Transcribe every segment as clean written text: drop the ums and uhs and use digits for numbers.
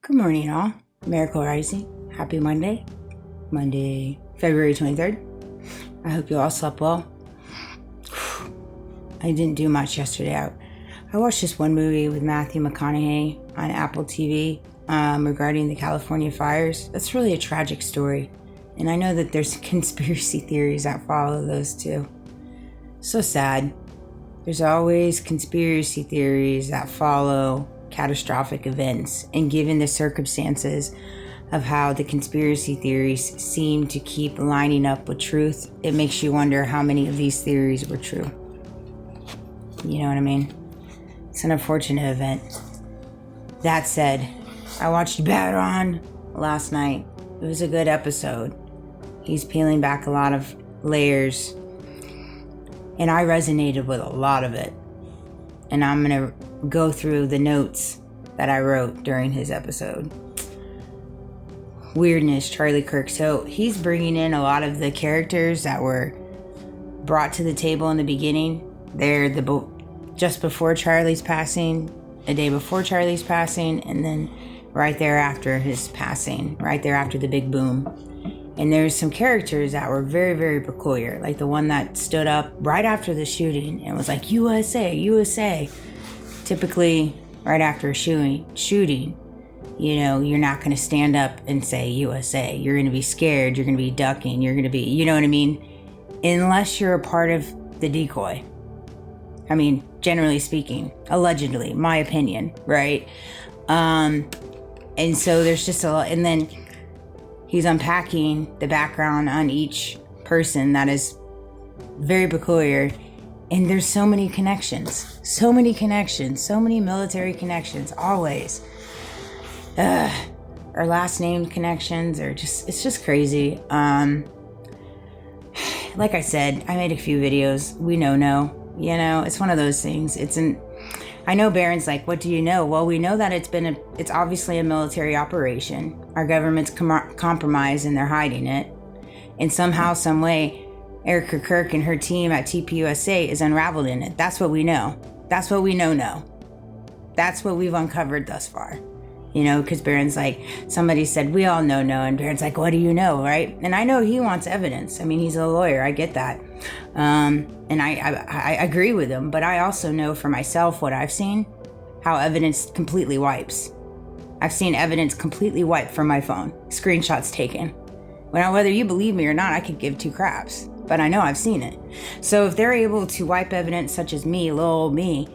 Good morning, all. Miracle Rising. Happy Monday. Monday, February 23rd. I hope you all slept well. I didn't do much yesterday. I watched this one movie with Matthew McConaughey on Apple TV regarding the California fires. That's really a tragic story. And I know that there's conspiracy theories that follow those too. So sad. There's always conspiracy theories that follow catastrophic events, and given the circumstances of how the conspiracy theories seem to keep lining up with truth, it makes you wonder how many of these theories were true. You know what I mean? It's an unfortunate event. That said, I watched Baron last night. It was a good episode. He's peeling back a lot of layers, and I resonated with a lot of it. And I'm going to go through the notes that I wrote during his episode. Weirdness, Charlie Kirk. So he's bringing in a lot of the characters that were brought to the table in the beginning. They're just before Charlie's passing, a day before Charlie's passing, and then right there after his passing, right there after the big boom. And there's some characters that were very, very peculiar, like the one that stood up right after the shooting and was like, USA, USA. Typically, right after a shooting, you know, you're not going to stand up and say USA. You're going to be scared. You're going to be ducking. You're going to be, you know what I mean? Unless you're a part of the decoy. I mean, generally speaking, allegedly, my opinion, right? And so there's just a lot, and then he's unpacking the background on each person that is very peculiar. And there's so many connections, so many military connections, always. Or last name connections, or it's just crazy. Like I said, I made a few videos. We know, you know, it's one of those things. I know Barron's like, what do you know? Well, we know that it's obviously a military operation. Our government's compromised and they're hiding it. And somehow, some way, Erica Kirk and her team at TPUSA is unraveled in it. That's what we know. That's what we know. That's what we've uncovered thus far. You know, because Barron's like, somebody said, we all know, and Barron's like, what do you know, right? And I know he wants evidence. I mean, he's a lawyer. I get that. And I agree with him, but I also know for myself what I've seen, how evidence completely wipes. I've seen evidence completely wiped from my phone, screenshots taken. Whether you believe me or not, I could give two craps, but I know I've seen it. So if they're able to wipe evidence such as me, little old me,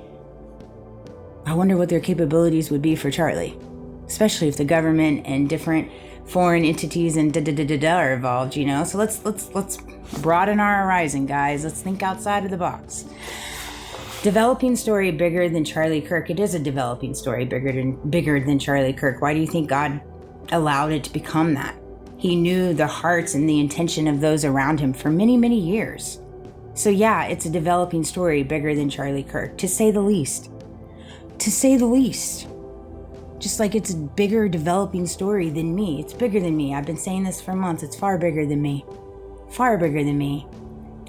I wonder what their capabilities would be for Charlie, especially if the government and different foreign entities and are involved, you know. So let's broaden our horizon, guys. Let's think outside of the box. Developing story bigger than Charlie Kirk. It is a developing story bigger than Charlie Kirk. Why do you think God allowed it to become that? He knew the hearts and the intention of those around him for many, many years. So yeah, it's a developing story bigger than Charlie Kirk, to say the least. To say the least. Just like it's a bigger developing story than me. It's bigger than me. I've been saying this for months. It's far bigger than me. Far bigger than me.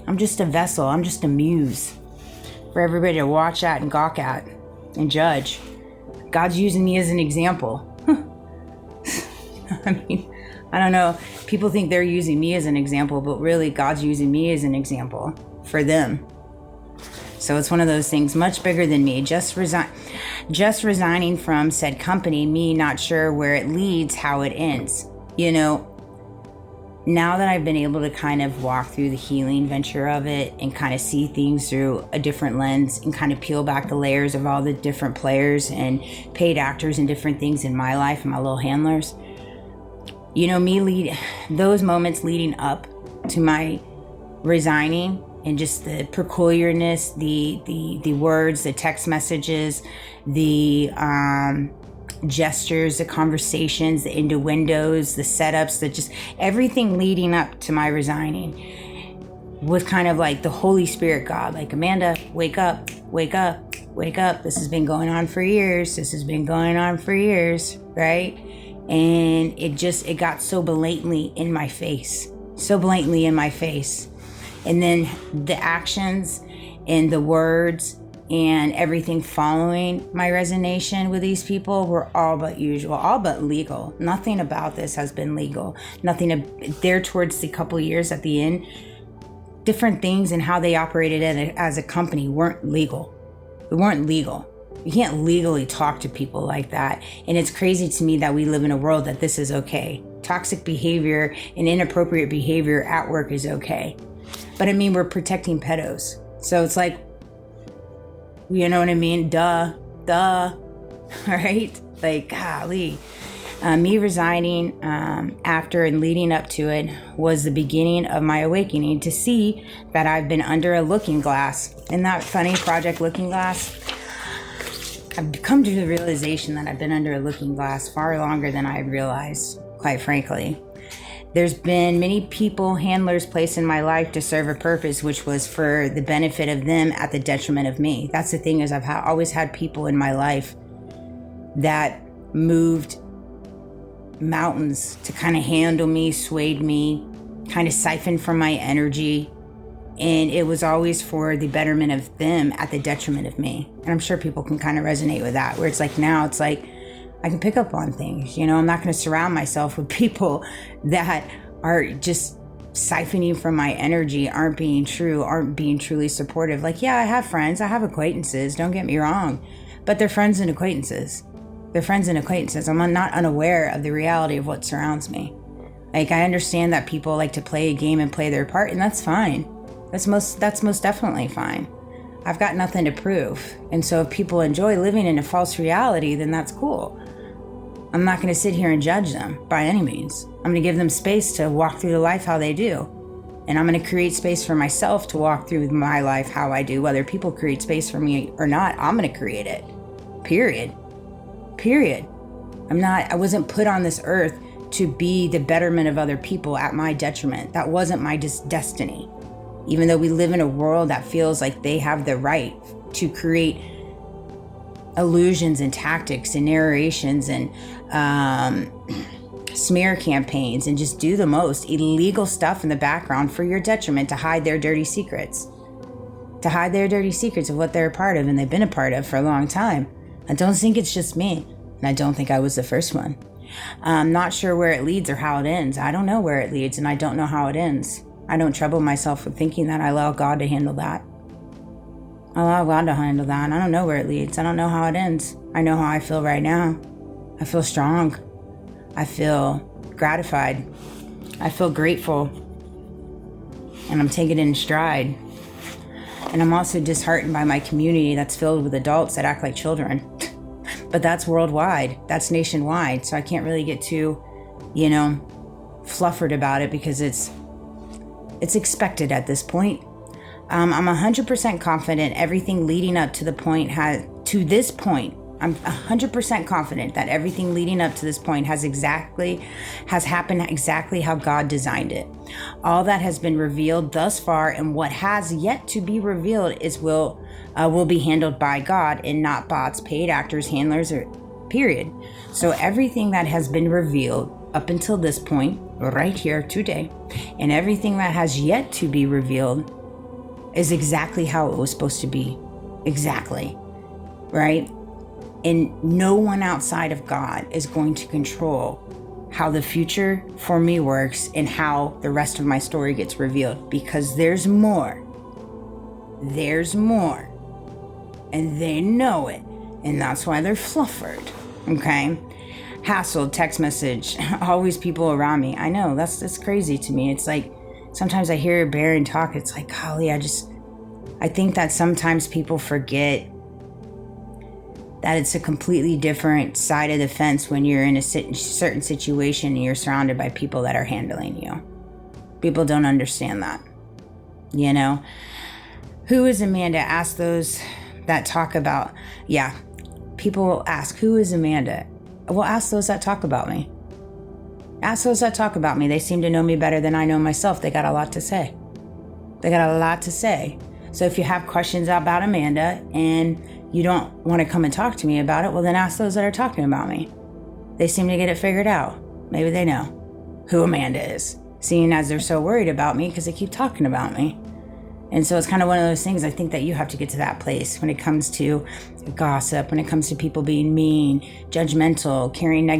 I'm just a vessel. I'm just a muse for everybody to watch at and gawk at and judge. God's using me as an example. I mean, I don't know. People think they're using me as an example, but really God's using me as an example for them. So it's one of those things much bigger than me. Just resigning from said company, me not sure where it leads, how it ends. You know, now that I've been able to kind of walk through the healing venture of it and kind of see things through a different lens and kind of peel back the layers of all the different players and paid actors and different things in my life and my little handlers, you know, those moments leading up to my resigning, and just the peculiarness, the words, the text messages, the gestures, the conversations, the innuendos, the setups, just everything leading up to my resigning was kind of like the Holy Spirit God, like, Amanda, wake up, wake up, wake up. This has been going on for years. Right? And it got so blatantly in my face. And then the actions and the words and everything following my resignation with these people were all but usual, all but legal. Nothing about this has been legal. Nothing there towards the couple years at the end. Different things and how they operated as a company weren't legal. They weren't legal. You can't legally talk to people like that. And it's crazy to me that we live in a world that this is okay. Toxic behavior and inappropriate behavior at work is okay. But I mean, we're protecting pedos. So it's like, you know what I mean? Duh, right? Like, golly. Me resigning after and leading up to it was the beginning of my awakening to see that I've been under a looking glass. Isn't that funny, Project Looking Glass? I've come to the realization that I've been under a looking glass far longer than I realized, quite frankly. There's been many people, handlers placed in my life to serve a purpose, which was for the benefit of them at the detriment of me. That's the thing, is I've always had people in my life that moved mountains to kind of handle me, swayed me, kind of siphoned from my energy. And it was always for the betterment of them at the detriment of me. And I'm sure people can kind of resonate with that, where it's like now it's like, I can pick up on things, you know. I'm not going to surround myself with people that are just siphoning from my energy, aren't being true, aren't being truly supportive. Like, yeah, I have friends, I have acquaintances, don't get me wrong, but they're friends and acquaintances. They're friends and acquaintances. I'm not unaware of the reality of what surrounds me. Like, I understand that people like to play a game and play their part, and that's fine. That's most definitely fine. I've got nothing to prove. And so if people enjoy living in a false reality, then that's cool. I'm not going to sit here and judge them by any means. I'm going to give them space to walk through the life how they do. And I'm going to create space for myself to walk through my life how I do. Whether people create space for me or not, I'm going to create it. Period. I wasn't put on this earth to be the betterment of other people at my detriment. That wasn't my destiny. Even though we live in a world that feels like they have the right to create illusions and tactics and narrations and smear campaigns and just do the most illegal stuff in the background for your detriment to hide their dirty secrets. To hide their dirty secrets of what they're a part of and they've been a part of for a long time. I don't think it's just me. And I don't think I was the first one. I'm not sure where it leads or how it ends. I don't know where it leads and I don't know how it ends. I don't trouble myself with thinking that. I allow God to handle that. I don't know where it leads. I don't know how it ends. I know how I feel right now. I feel strong. I feel gratified. I feel grateful. And I'm taking it in stride. And I'm also disheartened by my community that's filled with adults that act like children. But that's worldwide. That's nationwide. So I can't really get too, fluffered about it because it's expected at this point. I'm 100% confident everything leading up to this point. I'm 100% confident that everything leading up to this point has happened exactly how God designed it. All that has been revealed thus far and what has yet to be revealed will be handled by God and not bots, paid actors, handlers, or period. So everything that has been revealed up until this point, right here today, and everything that has yet to be revealed is exactly how it was supposed to be. Exactly. Right? And no one outside of God is going to control how the future for me works and how the rest of my story gets revealed, because there's more. There's more. And they know it. And that's why they're fluffered. Okay? Hassled, text message, always people around me. I know, that's crazy to me. It's like, sometimes I hear Baron talk, it's like, golly, I think that sometimes people forget that it's a completely different side of the fence when you're in a certain situation and you're surrounded by people that are handling you. People don't understand that. Who is Amanda? Ask those that talk about, people ask, who is Amanda? Well, ask those that talk about me. Ask those that talk about me. They seem to know me better than I know myself. They got a lot to say. So if you have questions about Amanda and you don't want to come and talk to me about it, well, then ask those that are talking about me. They seem to get it figured out. Maybe they know who Amanda is, seeing as they're so worried about me because they keep talking about me. And so it's kind of one of those things. I think that you have to get to that place when it comes to gossip, when it comes to people being mean, judgmental, carrying negative